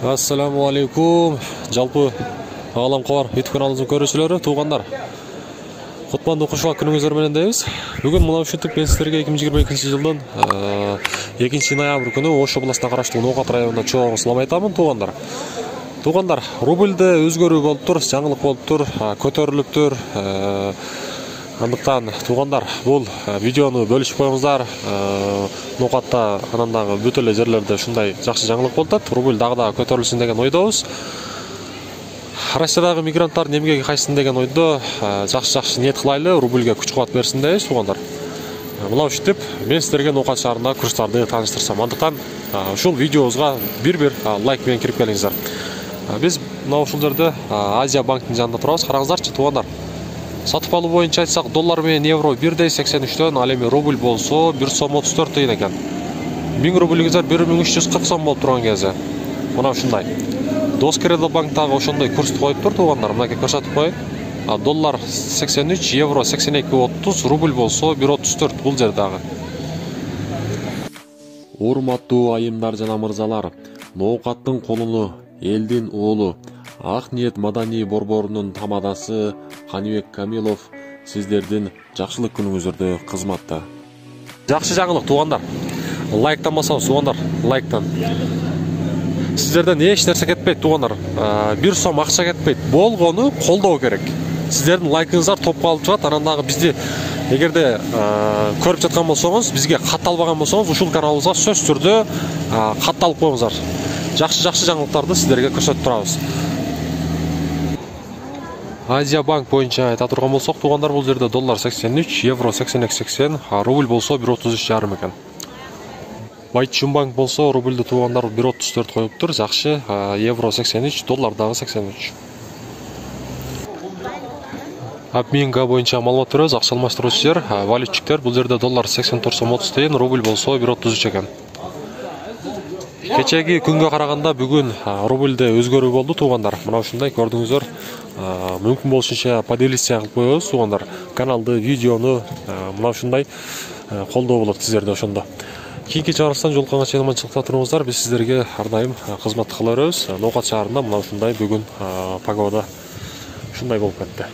Ассаламу алейкум. Жалпы Галамкор YouTube каналыбыздын көрүүчүлөрү, туугандар. Кутмандуу кушула күнүңүздөр менен дейбиз. Бүгүн мына ушинтип мен сиздерге 2022-жылдын 2-ноябрь күнү Ош областына караштуу Ноокат районунда чоң салам айтамын, туугандар. Туугандар, рубльде өзгөрүү болуптур, жаңылык болуптур, көтөрүлүптүр. Андыктан туугандар, бул видеону бөлүшүп коюңуздар. Ноокатта анан дагы бүт эле жерлерде ушундай жакшы жаңылык болуп атат. Рубль дагы көтөрүлсүн деген ойдобуз. Россиядагы мигранттар эмгеги кайтсын деген ойдо жакшы ниет кылайлы, рубльге күч кубат берсин дейбиз, туугандар. Мына ушинтип мен сиздерге Ноокат шаарындагы курстарды тааныштырсам. Андыктан ушул видеобузга бир лайк менен кирип келиңиздер. Биз мына ушул жерде Азия банктын жанында турабыз. Караңыздарчы, туугандар. Сатып алуу боюнча айтсак, доллар менен евро 1,83, ал эми рубль болсо 1 сом 34 деген экен. 1000 рубльиңиздер 1340 сом болуп турган кезде. Мына ушундай. Доскередо банктагы ошондой курсту коюптур, туугандар. Мынакей көрсөтүп коеюн. Доллар 83, евро 82,30, рубль болсо 1,34 бул жердагы. Урматтуу айымдар жана мырзалар, Ноокаттын колуну, элдин уулу, Ак ниет маданий борборунун тамадасы Каныбек Камилов сиздердин жакшылык күнүңүздөрдө кызматта. Жакшы жаңылык, туугандар. Лайктан басабыз, туугандар, лайктан. Сиздерден эч нерсе кетпейт, туугандар. 1 сом акча кетпейт. Болгону колдоо керек. Сиздердин лайкыңыздар топко алып чыгат. Анан дагы бизди эгерде көрүп жаткан болсоңуз, бизге кат албаган болсоңуз, ушул каналыбызга сөз түрдө кат алып коюңуздар. Жакшы жаңылыктарды сиздерге көрсөтүп турабыз. Азия банк боюнча айта турган болсок, туугандар, бул жерде доллар 83, евро 82,80, рубль болсо 1,33,5 экен. Байчун банк болсо рубльды туугандар 1,34 коюптур, жакшы, евро 83, доллар дагы 83. Обменга боюнча маалымат беребиз, акча алмаштыруучу жер, валютчиктер, бул жерде доллар 84 сом 30 тиен, рубль болсо 1,33 экен. Кечеги күнгө караганда бүгүн рубльде өзгөрүү болду, туугандар. Мына ушундай көрдүңүздөр. Мүмкүн болушунча поделиться кылып коебуз, туугандар. Каналды, видеону мына ушундай колдоо болот сиздерде ошондо. Кийинки чыгарылыштан жолукканга чейин аманчылыкта туруңуздар. Биз сиздерге ар дайым кызмат кыла беребиз. Ноокат шаарында мына ушундай бүгүн погода ушундай болуп кетти.